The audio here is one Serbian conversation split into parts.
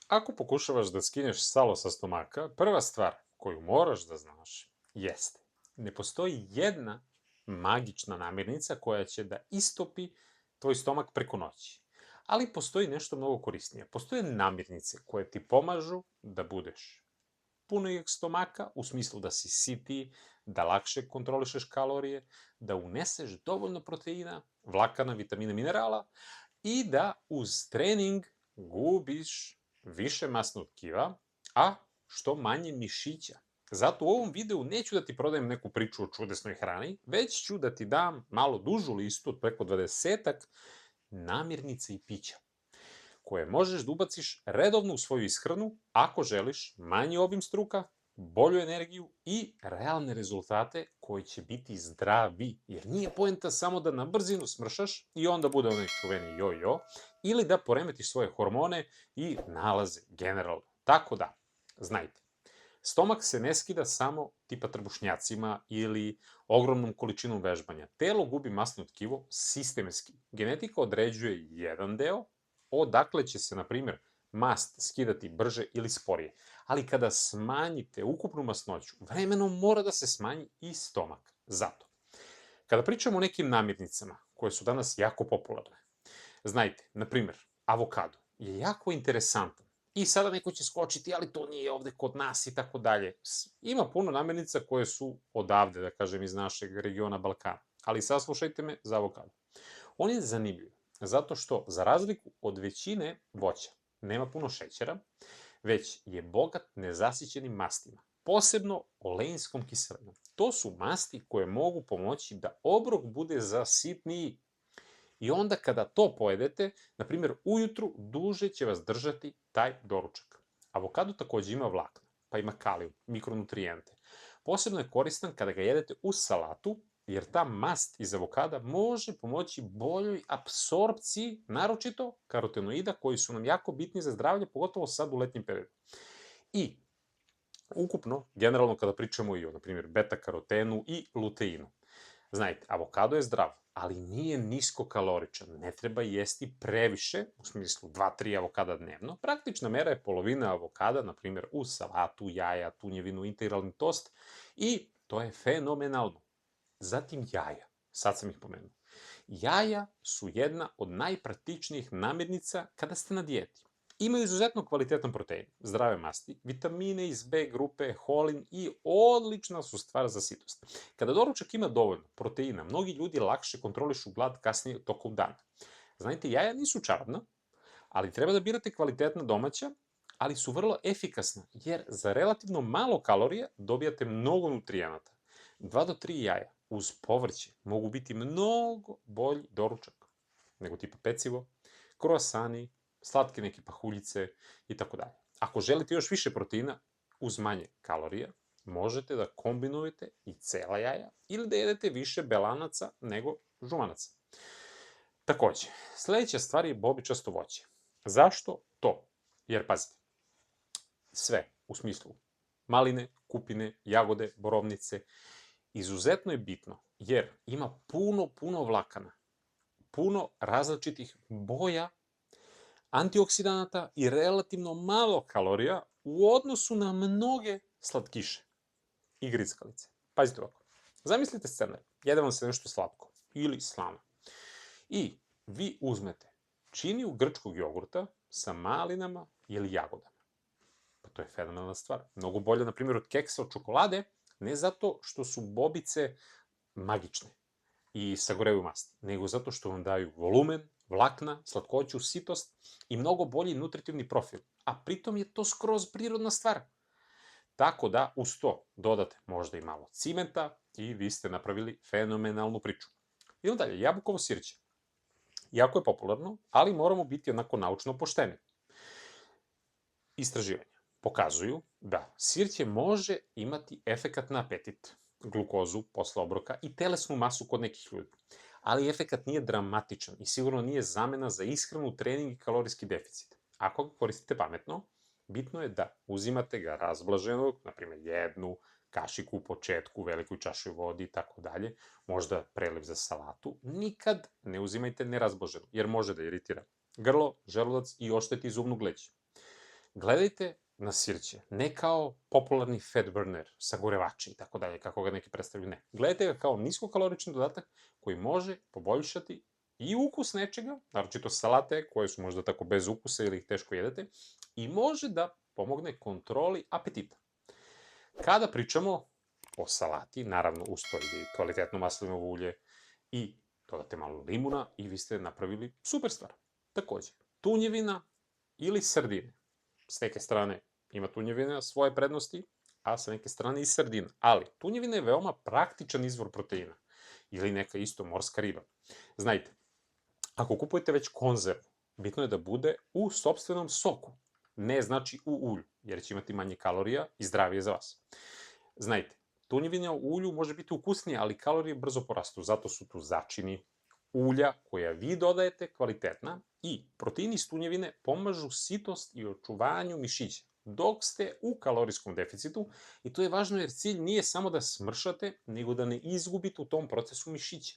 Ako pokušavaš da skineš salo sa stomaka, prva stvar koju moraš da znaš jeste ne postoji jedna magična namirnica koja će da istopi tvoj stomak preko noći. Ali postoji nešto mnogo korisnije. Postoje namirnice koje ti pomažu da budeš punijeg stomaka, u smislu da si sitiji, da lakše kontrolišeš kalorije, da uneseš dovoljno proteina, vlakana, vitamina, minerala i da uz trening gubiš više masnog tkiva, a što manje mišića. Zato u ovom videu neću da ti prodajem neku priču o čudesnoj hrani, već ću da ti dam malo dužu listu od preko 20 namirnica i pića koje možeš da ubaciš redovno u svoju ishranu ako želiš manji obim struka, bolju energiju i realne rezultate koji će biti zdravi. Jer nije poenta samo da na brzinu smršaš i onda bude onaj čuveni jo-jo, ili da poremetiš svoje hormone i nalaze generalno. Tako da, znajte, stomak se ne skida samo tipa trbušnjacima ili ogromnom količinom vežbanja. Telo gubi masno tkivo sistemski. Genetika određuje jedan deo, odakle će se, na primjer, mast skidati brže ili sporije. Ali kada smanjite ukupnu masnoću, vremenom mora da se smanji i stomak. Zato, kada pričamo o nekim namirnicama koje su danas jako popularne, znajte, na primjer, avokado je jako interesantan. I sada neko će skočiti, ali to nije ovde kod nas i tako dalje. Ima puno namirnica koje su odavde, da kažem, iz našeg regiona Balkana. Ali saslušajte me za avokado. On je zanimljiv, zato što, za razliku od većine voća, nema puno šećera, već je bogat nezasićenim mastima, posebno oleinskom kiselinom. To su masti koje mogu pomoći da obrok bude zasitniji. I onda kada to pojedete, na primjer ujutru, duže će vas držati taj doručak. Avokado takođe ima vlakna, pa ima kalijum, mikronutrijente. Posebno je koristan kada ga jedete uz salatu, jer ta mast iz avokada može pomoći boljoj apsorpciji, naročito karotenoida koji su nam jako bitni za zdravlje, pogotovo sad u letnjem periodu. I ukupno, generalno kada pričamo i o, na primjer, beta-karotenu i luteinu, znajte, avokado je zdrav, ali nije niskokaloričan. Ne treba jesti previše, u smislu 2-3 avokada dnevno. Praktična mera je polovina avokada, na primjer, uz salatu, jaja, tunjevinu, integralni tost i to je fenomenalno. Zatim jaja, sad sam ih pomenuo. Jaja su jedna od najpraktičnijih namirnica kada ste na dijeti. Imaju izuzetno kvalitetan protein, zdrave masti, vitamine iz B grupe, holin i odlična su stvar za sitost. Kada doručak ima dovoljno proteina, mnogi ljudi lakše kontrolišu glad kasnije tokom dana. Znajte, jaja nisu čarobna, ali treba da birate kvalitetna domaća, ali su vrlo efikasna, jer za relativno malo kalorija dobijate mnogo nutrijenata. 2 do 3 jaja uz povrće mogu biti mnogo bolji doručak nego tipa pecivo, kruasani, slatke neke pahuljice i tako dalje. Ako želite još više proteina uz manje kalorija, možete da kombinujete i cela jaja ili da jedete više belanaca nego žumanaca. Takođe, sledeća stvar je bobičasto voće. Zašto to? Jer, pazite, sve u smislu maline, kupine, jagode, borovnice, izuzetno je bitno, jer ima puno vlakana, puno različitih boja, antioksidanata i relativno malo kalorija u odnosu na mnoge slatkiše i grickalice. Pazite ovako, zamislite scenar, jede vam se nešto slatko ili slano i vi uzmete činiju grčkog jogurta sa malinama ili jagodama. Pa to je fenomenalna stvar. Mnogo bolje, na primjer, od keksa od čokolade, ne zato što su bobice magične i sagorevaju mast, nego zato što vam daju volumen, vlakna, slatkoću, sitost i mnogo bolji nutritivni profil. A pritom je to skroz prirodna stvar. Tako da, uz to dodate možda i malo cimenta i vi ste napravili fenomenalnu priču. Idemo dalje, jabukovo sirće. Jako je popularno, ali moramo biti onako naučno pošteni. Istraživanja pokazuju da sirće može imati efekat na apetit, glukozu posle obroka i telesnu masu kod nekih ljudi. Ali efekat nije dramatičan i sigurno nije zamena za ishranu, trening i kalorijski deficit. Ako ga koristite pametno, bitno je da uzimate ga razblaženog, na primjer jednu kašiku u početku, veliku čašu vodi i tako dalje, možda preliv za salatu. Nikad ne uzimajte nerazblaženu, jer može da iritira grlo, želudac i ošteti zubnu gleđ. Gledajte na sirće, ne kao popularni fat burner, sagorevači i tako dalje, kako ga neki predstavljaju, ne. Gledajte ga kao niskokalorični dodatak koji može poboljšati i ukus nečega, naročito salate koje su možda tako bez ukusa ili ih teško jedete, i može da pomogne kontroli apetita. Kada pričamo o salati, naravno uz to ide i kvalitetno maslinovo ulje i dodate malo limuna i vi ste napravili super stvar. Takođe, tunjevina ili sardine. S neke strane ima tunjevina svoje prednosti, a sa neke strane i sardina. Ali tunjevina je veoma praktičan izvor proteina ili neka isto morska riba. Znajte, ako kupujete već konzervu, bitno je da bude u sopstvenom soku, ne znači u ulju, jer će imati manje kalorija i zdravije za vas. Znajte, tunjevina u ulju može biti ukusnija, ali kalorije brzo porastu, zato su tu začini, ulja koja vi dodajete kvalitetna i proteini iz tunjevine pomažu sitost i očuvanju mišića dok ste u kalorijskom deficitu i to je važno jer cilj nije samo da smršate, nego da ne izgubite u tom procesu mišića.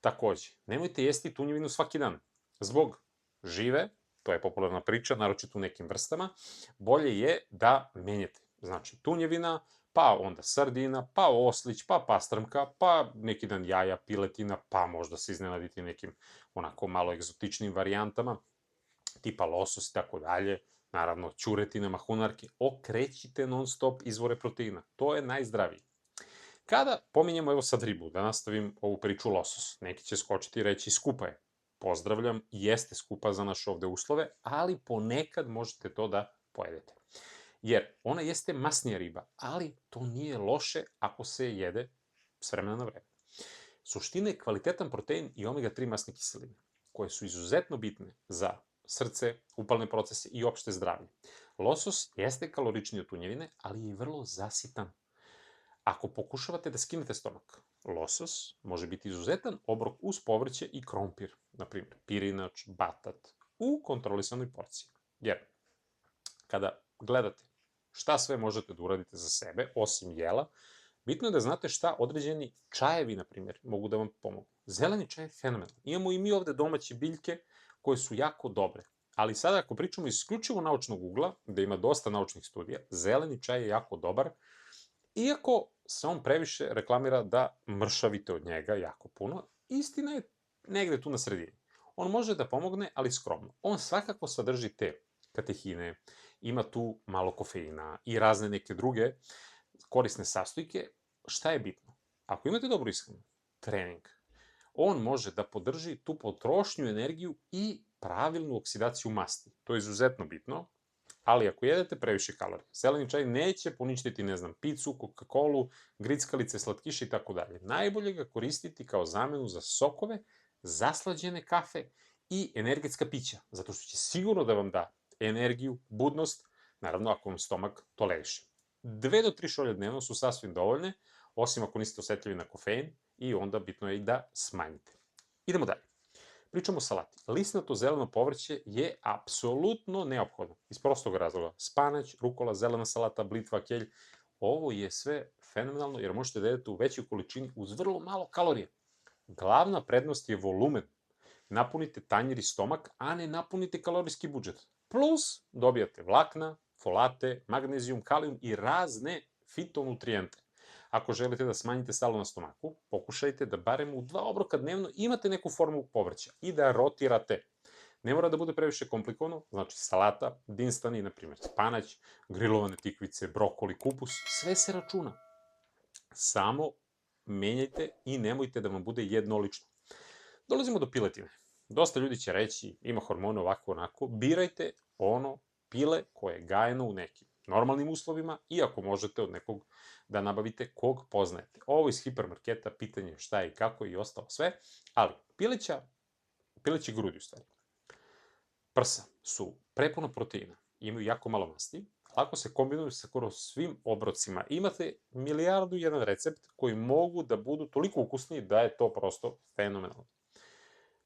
Takođe, nemojte jesti tunjevinu svaki dan. Zbog žive, to je popularna priča, naročito u nekim vrstama, bolje je da menjate. Znači, tunjevina, pa onda sardina, pa oslić, pa pastrmka, pa neki dan jaja, piletina, pa možda se iznenaditi nekim onako malo egzotičnim varijantama, tipa losos i tako dalje, naravno ćuretina, mahunarke, okrećite non stop izvore proteina, to je najzdravije. Kada pominjemo, evo sad ribu, da nastavim ovu priču losos, neki će skočiti i reći skupa je. Pozdravljam, jeste skupa za naše ovde uslove, ali ponekad možete to da pojedete. Jer ona jeste masnija riba, ali to nije loše ako se jede s vremena na vreme. Suština je kvalitetan protein i omega-3 masne kiseline, koje su izuzetno bitne za srce, upalne procese i opšte zdravlje. Losos jeste kaloričniji od tunjevine, ali je vrlo zasitan. Ako pokušavate da skinete stomak, losos može biti izuzetan obrok uz povrće i krompir, na primjer pirinač, batat, u kontrolisanoj porciji. Jer, kada gledate šta sve možete da uradite za sebe, osim jela, bitno je da znate šta određeni čajevi, na primjer, mogu da vam pomogu. Zeleni čaj je fenomenal. Imamo i mi ovde domaće biljke koje su jako dobre. Ali sada ako pričamo isključivo naučnog ugla, gde ima dosta naučnih studija, zeleni čaj je jako dobar, iako se on previše reklamira da mršavite od njega jako puno, istina je negde tu na sredini. On može da pomogne, ali skromno. On svakako sadrži te katehine, ima tu malo kofeina i razne neke druge korisne sastojke. Šta je bitno? Ako imate dobru ishranu, trening, on može da podrži tu potrošnju energiju i pravilnu oksidaciju masti. To je izuzetno bitno, ali ako jedete previše kalorija, zeleni čaj neće poništiti, ne znam, picu, Coca-Colu, grickalice, slatkiše i tako dalje. Najbolje ga koristiti kao zamenu za sokove, zaslađene kafe i energetska pića, zato što će sigurno da vam da energiju, budnost, naravno ako vam stomak toleriše. 2 do 3 šolje dnevno su sasvim dovoljne, osim ako niste osetljivi na kofein i onda bitno je i da smanjite. Idemo dalje. Pričamo o salati. Lisnato zeleno povrće je apsolutno neophodno, iz prostog razloga. Spanać, rukola, zelena salata, blitva, kelj, ovo je sve fenomenalno jer možete da jedete u većoj količini uz vrlo malo kalorija. Glavna prednost je volumen. Napunite tanjir i stomak, a ne napunite kalorijski budžet. Plus dobijate vlakna, folate, magnezijum, kalijum i razne fitonutrijente. Ako želite da smanjite salo na stomaku, pokušajte da barem u 2 obroka dnevno imate neku formu povrća i da rotirate. Ne mora da bude previše komplikovano, znači salata, dinstani, na primjer spanać, grilovane tikvice, brokoli, kupus, sve se računa. Samo menjajte i nemojte da vam bude jednolično. Dolazimo do piletine. Dosta ljudi će reći, ima hormone ovako onako, birajte ono pile koje je gajeno u nekim normalnim uslovima i ako možete od nekog da nabavite kog poznajete. Ovo iz hipermarketa, pitanje je šta je i kako i ostalo sve, ali pileći grudi u stvari. Prsa su prepuno proteina, imaju jako malo masti, lako se kombinuju sa skoro svim obrocima. Imate milijardu jedan recept koji mogu da budu toliko ukusniji da je to prosto fenomenalno.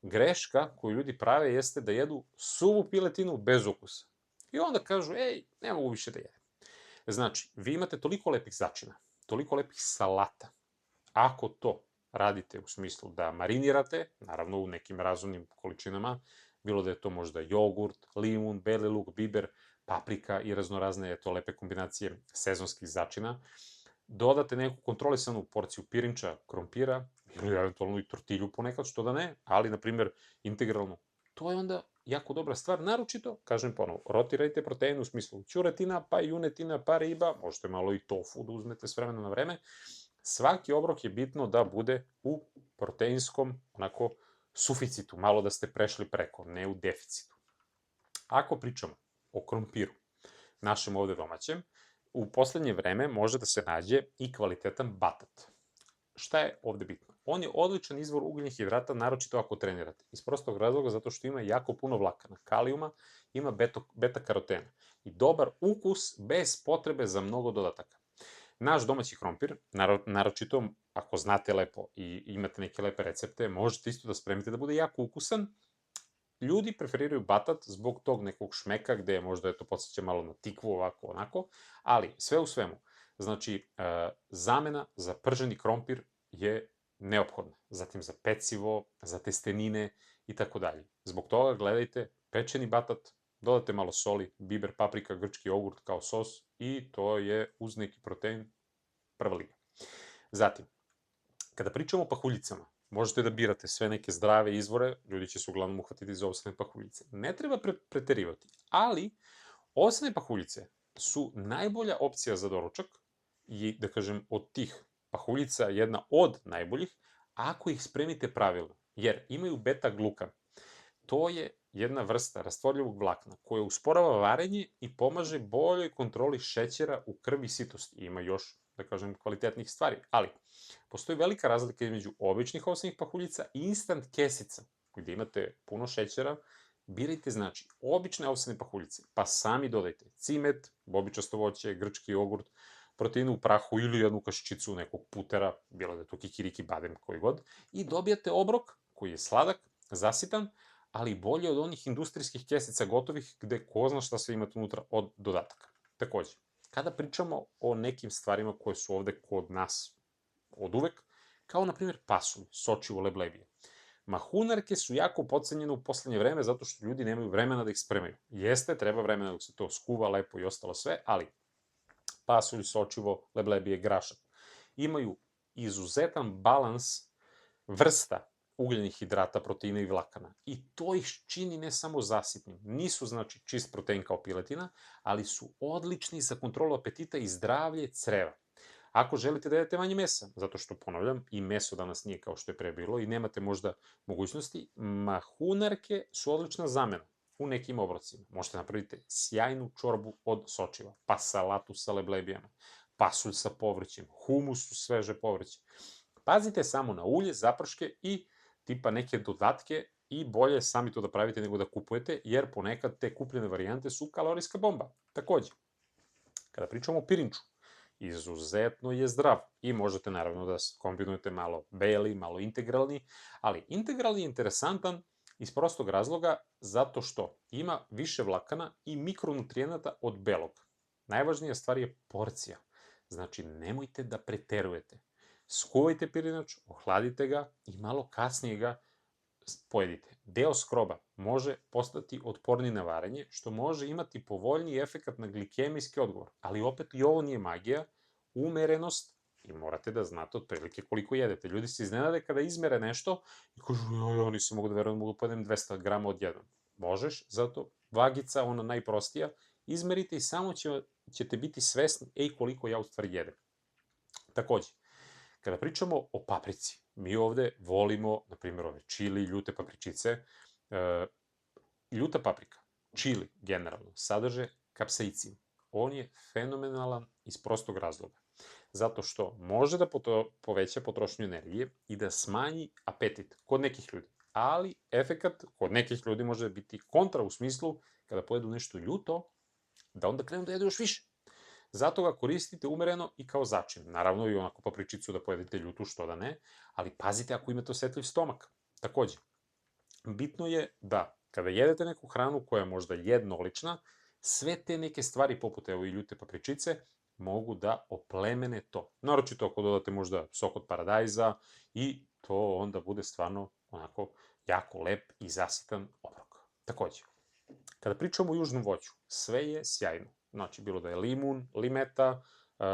Greška koju ljudi prave jeste da jedu suvu piletinu bez ukusa. I onda kažu, ej, ne mogu više da jedem. Znači, vi imate toliko lepih začina, toliko lepih salata. Ako to radite u smislu da marinirate, naravno u nekim razumnim količinama, bilo da je to možda jogurt, limun, beli luk, biber, paprika i raznorazne lepe kombinacije sezonskih začina. Dodate neku kontrolisanu porciju pirinča, krompira ili eventualno i tortilju ponekad, što da ne, ali, na primjer, integralno. To je onda jako dobra stvar, naročito, kažem ponovo, rotirajte protein u smislu ćuretina, pa junetina, pa riba, možete malo i tofu da uzmete s vremena na vreme. Svaki obrok je bitno da bude u proteinskom, onako, suficitu, malo da ste prešli preko, ne u deficitu. Ako pričamo o krompiru, našem ovde domaćem, u poslednje vreme može da se nađe i kvalitetan batat. Šta je ovde bitno? On je odličan izvor ugljenih hidrata, naročito ako trenirate. Iz prostog razloga zato što ima jako puno vlakana, kalijuma, ima beta-karotena i dobar ukus bez potrebe za mnogo dodataka. Naš domaći krompir, naročito ako znate lepo i imate neke lepe recepte, možete isto da spremite da bude jako ukusan. Ljudi preferiraju batat zbog tog nekog šmeka gde možda podsjeća malo na tikvu, ovako, onako, ali sve u svemu, znači, zamena za prženi krompir je neophodna. Zatim za pecivo, za testenine i tako dalje. Zbog toga gledajte pečeni batat, dodate malo soli, biber, paprika, grčki jogurt kao sos i to je uz neki protein prva liga. Zatim, kada pričamo o pahuljicama, možete da birate sve neke zdrave izvore, ljudi će se uglavnom uhvatiti za ovsene pahuljice. Ne treba preterivati, ali ovsene pahuljice su najbolja opcija za doručak i, da kažem, od tih pahuljica jedna od najboljih, ako ih spremite pravilno, jer imaju beta-glukan. To je jedna vrsta rastvorljivog vlakna koja usporava varenje i pomaže boljoj kontroli šećera u krvi i sitosti. Ima još, da kažem, kvalitetnih stvari, ali postoji velika razlika između običnih ovsenih pahuljica i instant kesica, gde imate puno šećera. Birajte, znači, obične ovsene pahuljice, pa sami dodajte cimet, bobičasto voće, grčki jogurt, proteine u prahu ili jednu kašičicu nekog putera, bilo da je to kikiriki, badem, koji god, i dobijate obrok koji je sladak, zasitan, ali bolje od onih industrijskih kesica gotovih gde ko zna šta sve imate unutra od dodataka. Takođe, kada pričamo o nekim stvarima koje su ovde kod nas od uvek, kao na primjer pasulj, sočivo, leblebije. Mahunarke su jako podcenjene u poslednje vreme zato što ljudi nemaju vremena da ih spremaju. Jeste, treba vremena dok se to skuva lepo i ostalo sve, ali pasulj, sočivo, leblebije, grašak imaju izuzetan balans vrsta ugljenih hidrata, proteina i vlakana. I to ih čini ne samo zasitnim. Nisu, znači, čist protein kao piletina, ali su odlični za kontrolu apetita i zdravlje creva. Ako želite da jedete manje mesa, zato što, ponavljam, i meso danas nije kao što je pre bilo i nemate možda mogućnosti, mahunarke su odlična zamena u nekim obrocima. Možete napraviti sjajnu čorbu od sočiva, pa salatu sa leblebijama, pasulj sa povrćem, humus u sveže povrće. Pazite samo na ulje, zaprške i tipa neke dodatke i bolje sami to da pravite nego da kupujete, jer ponekad te kupljene varijante su kalorijska bomba. Takođe, kada pričamo o pirinču, izuzetno je zdrav i možete naravno da kombinujete malo beli, malo integralni, ali integralni je interesantan iz prostog razloga zato što ima više vlakana i mikronutrijenata od belog. Najvažnija stvar je porcija, znači nemojte da preterujete. Skuvajte pirinač, ohladite ga i malo kasnije ga pojedite. Deo skroba može postati otporniji na varenje, što može imati povoljniji efekat na glikemijski odgovor. Ali opet i ovo nije magija, umerenost i morate da znate otprilike koliko jedete. Ljudi se iznenade kada izmere nešto i kažu, ja nisam mogu da verujem, mogu da pojedem 200 grama odjednom. Možeš, zato vagica, ona najprostija, izmerite i samo ćete biti svesni, koliko ja u stvari jedem. Takođe, kada pričamo o paprici, mi ovde volimo, na primjer, ove čili, ljute papričice. Ljuta paprika, čili generalno, sadrže kapsaicin. On je fenomenalan iz prostog razloga. Zato što može da poveća potrošnju energije i da smanji apetit kod nekih ljudi. Ali efekat kod nekih ljudi može biti kontra u smislu kada pojedu nešto ljuto, da onda krenu da jedu još više. Zato ga koristite umereno i kao začin. Naravno i onako papričicu da pojedete ljutu, što da ne, ali pazite ako imate osetljiv stomak. Takođe, bitno je da kada jedete neku hranu koja je možda jednolična, sve te neke stvari poput evo i ljute papričice mogu da oplemene to. Naročito ako dodate možda sok od paradajza i to onda bude stvarno onako jako lep i zasitan obrok. Takođe, Kada pričamo o južnom voću, sve je sjajno. Znači, bilo da je limun, limeta,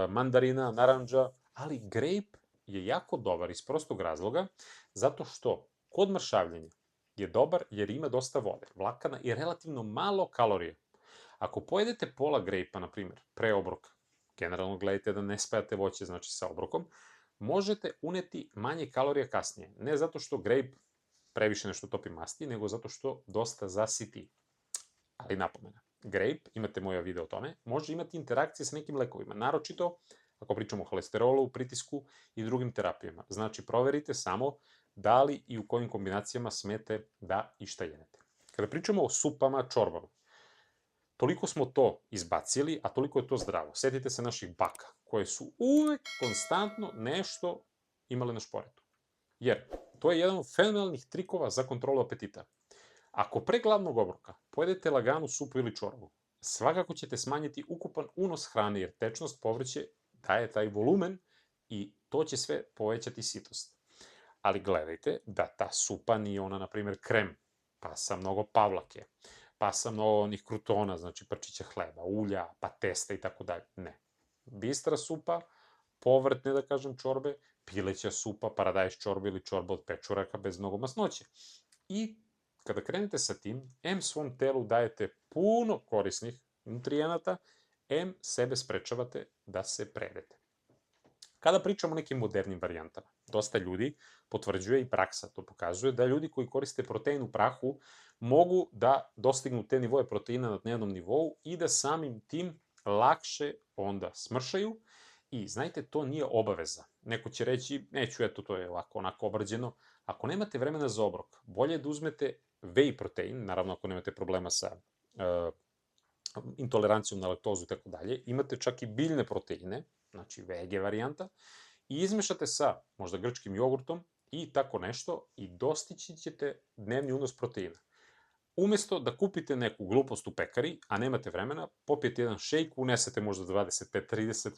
mandarina, naranđa, ali grejp je jako dobar iz prostog razloga, zato što kod mršavljenja je dobar jer ima dosta vode, vlakana i relativno malo kalorija. Ako pojedete pola grejpa, na primjer, pre obroka, generalno gledajte da ne spajate voće, znači sa obrokom, možete uneti manje kalorija kasnije. Ne zato što grejp previše nešto topi masti, nego zato što dosta zasiti. Ali napomena, grejp, imate moja video o tome, može imati interakcije sa nekim lekovima, naročito ako pričamo o holesterolu, pritisku i drugim terapijama. Znači, proverite samo da li i u kojim kombinacijama smete da i šta jedete. Kada pričamo o supama, čorbama, toliko smo to izbacili, a toliko je to zdravo. Setite se naših baka, koje su uvek konstantno nešto imale na šporetu. Jer to je jedan od fenomenalnih trikova za kontrolu apetita. Ako pre glavnog obroka pojedete laganu supu ili čorbu, svakako ćete smanjiti ukupan unos hrane, jer tečnost povrće daje taj volumen i to će sve povećati sitost. Ali gledajte da ta supa nije ona, na primjer, krem, pa sa mnogo pavlake, pa sa mnogo onih krutona, znači prčića hleba, ulja, pa testa i tako dalje. Ne. Bistra supa, povrtne, da kažem, čorbe, pileća supa, paradajz čorba ili čorba od pečuraka bez mnogo masnoće. I kada krenete sa tim, M svom telu dajete puno korisnih nutrijenata, M sebe sprečavate da se prejedete. Kada pričamo o nekim modernim varijantama, dosta ljudi potvrđuje i praksa to pokazuje da ljudi koji koriste protein u prahu mogu da dostignu te nivoje proteina na dnevnom nivou i da samim tim lakše onda smršaju. I znajte, to nije obaveza. Neko će reći, neću, eto, to je ovako, onako obrađeno. Ako nemate vremena za obrok, bolje da uzmete whey protein, naravno ako nemate problema sa intolerancijom na laktozu i tako dalje, imate čak i biljne proteine, znači vege varijanta, i izmešate sa možda grčkim jogurtom i tako nešto i dostići ćete dnevni unos proteina. Umesto da kupite neku glupost u pekari, a nemate vremena, popijete jedan šejk, unesete možda 25-30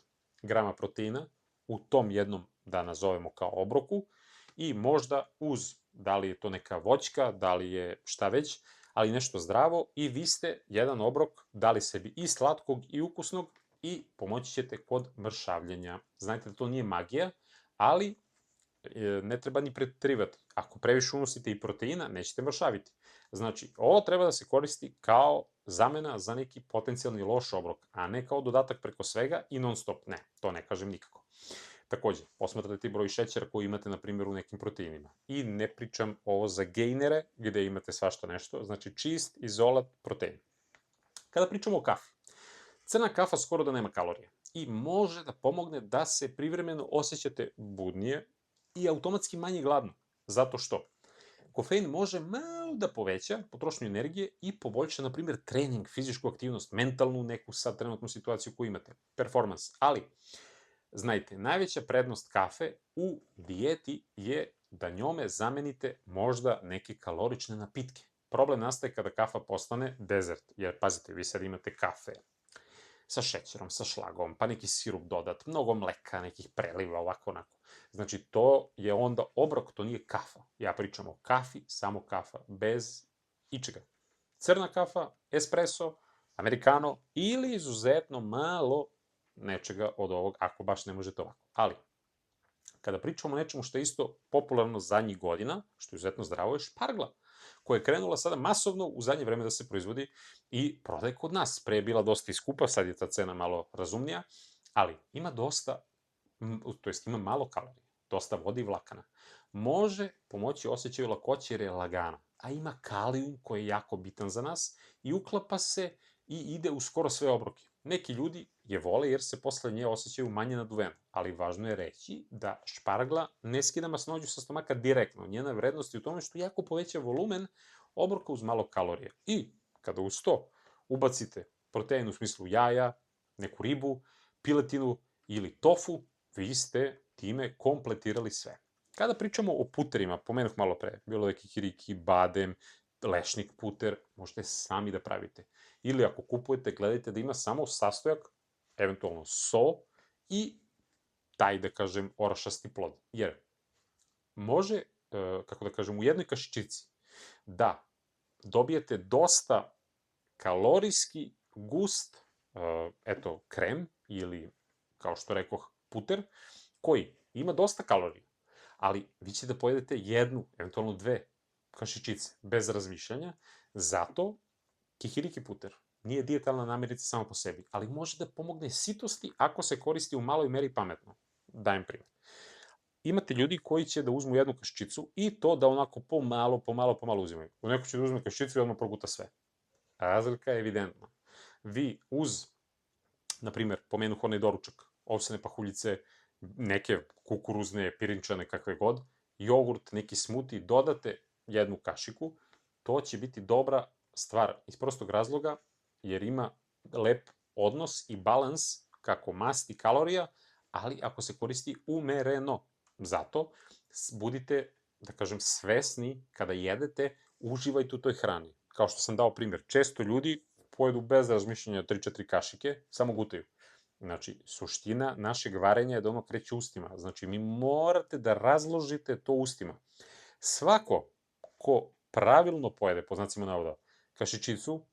grama proteina u tom jednom, da nazovemo kao obroku, i možda uz, da li je to neka voćka, da li je šta već, ali nešto zdravo i vi ste jedan obrok dali sebi i slatkog i ukusnog i pomoći ćete kod mršavljenja. Znajte da to nije magija, ali ne treba ni preterivati. Ako previše unosite i proteina, nećete mršaviti. Znači, ovo treba da se koristi kao zamena za neki potencijalni loš obrok, a ne kao dodatak preko svega i non stop. Ne, to ne kažem nikako. Takođe, posmatrate broj šećera koji imate, na primjer, u nekim proteinima. I ne pričam ovo za gejnere, gde imate svašta nešto, znači čist izolat protein. Kada pričamo o kafi, crna kafa skoro da nema kalorija i može da pomogne da se privremeno osjećate budnije i automatski manje gladno. Zato što kofein može malo da poveća potrošnju energije i poboljša, na primjer, trening, fizičku aktivnost, mentalnu neku sad trenutnu situaciju koju imate, performans. Ali, znajte, najveća prednost kafe u dijeti je da njome zamenite možda neke kalorične napitke. Problem nastaje kada kafa postane dezert, jer pazite, vi sad imate kafe sa šećerom, sa šlagom, pa neki sirup dodat, mnogo mleka, nekih preliva, ovako, onako. Znači, to je onda obrok, to nije kafa. Ja pričam o kafi, samo kafa, bez ičega. Crna kafa, espresso, americano ili izuzetno malo nečega od ovog, ako baš ne možete ovako. Ali, kada pričamo o nečemu što je isto popularno zadnjih godina, što je izuzetno zdravo, je špargla, koja je krenula sada masovno u zadnje vreme da se proizvodi i prodaje kod nas. Pre je bila dosta iskupa, sad je ta cena malo razumnija, ali ima dosta, to jest ima malo kalorija, dosta vode i vlakana. Može pomoći osjećaju lakoće jer je lagana, a ima kalijum koji je jako bitan za nas i uklapa se i ide u skoro sve obroke. Neki ljudi je vole jer se posle nje osjećaju manje naduveno, ali važno je reći da špargla ne skida masnoću sa stomaka direktno. Njena vrednost je u tome što jako poveća volumen obroka uz malo kalorija. I kada uz to ubacite protein u smislu jaja, neku ribu, piletinu ili tofu, vi ste time kompletirali sve. Kada pričamo o puterima, pomenuh malo pre, bilo je kikiriki, badem, lešnik puter, možete sami da pravite. Ili ako kupujete, gledajte da ima samo sastojak, eventualno so i taj, da kažem, orašasti plod. Jer može, kako da kažem, u jednoj kašičici da dobijete dosta kalorijski gust, krem ili, kao što rekoh, puter, koji ima dosta kalorija, ali vi ćete da pojedete jednu, eventualno dve kašičice, bez razmišljanja. Zato kikiriki puter nije dijetalna namirnica samo po sebi, ali može da pomogne sitosti ako se koristi u maloj meri pametno. Dajem primjer. Imate ljudi koji će da uzmu jednu kašičicu i to da onako pomalo uzimaju. Neko će da uzme kašičicu i odmah proguta sve. Razlika je evidentna. Vi uz, na primjer, pomenuh onaj doručak, ovsene pahuljice, neke kukuruzne, pirinčane, kakve god, jogurt, neki smuti, dodate jednu kašiku, to će biti dobra stvar iz prostog razloga, jer ima lep odnos i balans kako masti i kalorija, ali ako se koristi umereno. Zato budite, da kažem, svesni kada jedete, uživajte u toj hrani. Kao što sam dao primjer, često ljudi pojedu bez razmišljanja 3-4 kašike, samo gutaju. Znači, suština našeg varenja je da ono kreće ustima. Znači, mi morate da razložite to ustima. Svako ko pravilno pojede, po znacima navoda, kašičicu,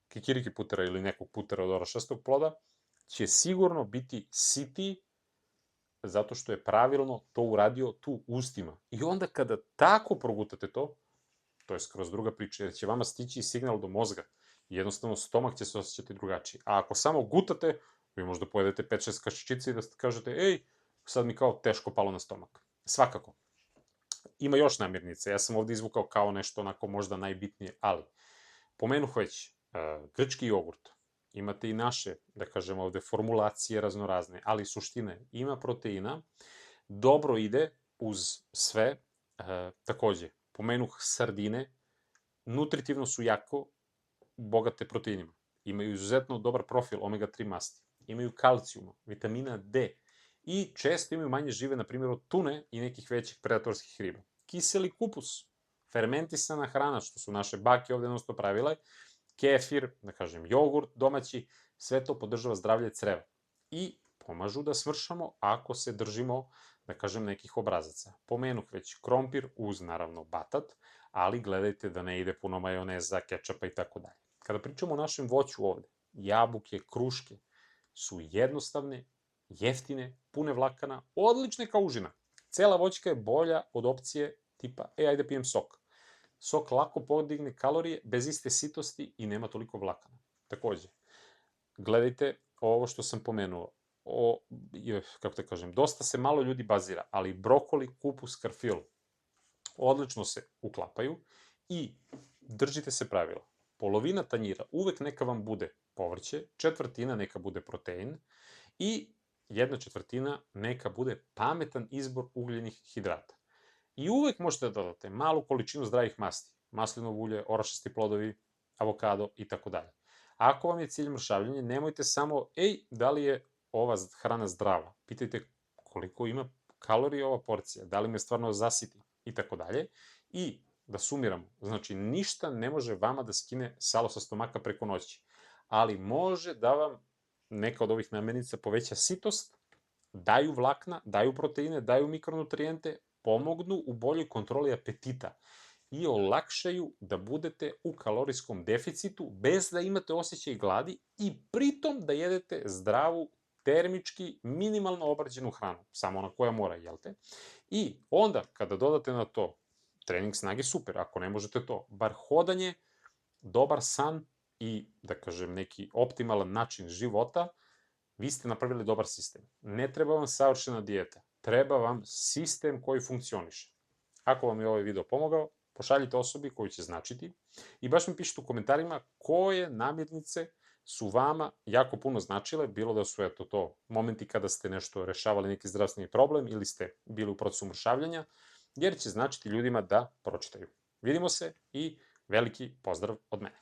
kikiriki putera ili nekog putera od orašastog ploda, će sigurno biti sitiji zato što je pravilno to uradio tu ustima. I onda kada tako progutate to je skroz druga priča, jer će vama stići signal do mozga. Jednostavno, stomak će se osjećati drugačije. A ako samo gutate, vi možda pojedete 5-6 kašičica i da kažete, ej, sad mi kao teško palo na stomak. Svakako. Ima još namirnice, ja sam ovde izvukao kao nešto onako možda najbitnije, ali pomenuh već grčki jogurt, imate i naše, da kažemo ovde, formulacije raznorazne, ali suština je, ima proteina, dobro ide uz sve, takođe, pomenuh sardine, nutritivno su jako bogate proteinima, imaju izuzetno dobar profil omega-3 masti, imaju kalcijuma, vitamina D i često imaju manje žive, na primjer, od tune i nekih većih predatorskih riba. Kiseli kupus, fermentisana hrana, što su naše bake ovde jednostavno pravile, kefir, da kažem, jogurt domaći, sve to podržava zdravlje creva. I pomažu da smršamo ako se držimo, da kažem, nekih obrazaca. Pomenuh već krompir uz, naravno, batat, ali gledajte da ne ide puno majoneza, kečapa i tako dalje. Kada pričamo o našem voću ovde, jabuke, kruške su jednostavne, jeftine, pune vlakana, odlične kao užina. Cela voćka je bolja od opcije tipa, ajde pijem sok. Sok lako podigne kalorije bez iste sitosti i nema toliko vlakana. Takođe, gledajte ovo što sam pomenuo. Kako da kažem, dosta se malo ljudi bazira, ali brokoli, kupus, karfil odlično se uklapaju i držite se pravila. Polovina tanjira uvek neka vam bude povrće, četvrtina neka bude protein i 1/4 neka bude pametan izbor ugljenih hidrata. I uvek možete da dodate malu količinu zdravih masti, maslinovo ulje, orašasti plodovi, avokado i tako dalje. Ako vam je cilj mršavljenje, nemojte samo, da li je ova hrana zdrava? Pitajte koliko ima kalorija ova porcija, da li me stvarno zasiti i tako dalje. I da sumiramo, znači ništa ne može vama da skine salo sa stomaka preko noći, ali može da vam neka od ovih namirnica poveća sitost, daju vlakna, daju proteine, daju mikronutrijente, pomognu u boljoj kontroli apetita i olakšaju da budete u kalorijskom deficitu bez da imate osjećaj gladi i pritom da jedete zdravu, termički, minimalno obrađenu hranu, samo ona koja mora, jel te? I onda, kada dodate na to trening snage, super, ako ne možete to, bar hodanje, dobar san i, da kažem, neki optimalan način života, vi ste napravili dobar sistem. Ne treba vam savršena dijeta, treba vam sistem koji funkcioniše. Ako vam je ovaj video pomogao, pošaljite osobi koju će značiti i baš mi pišite u komentarima koje namirnice su vama jako puno značile, bilo da su to momenti kada ste nešto rešavali neki zdravstveni problem ili ste bili u procesu mršavljenja, jer će značiti ljudima da pročitaju. Vidimo se i veliki pozdrav od mene.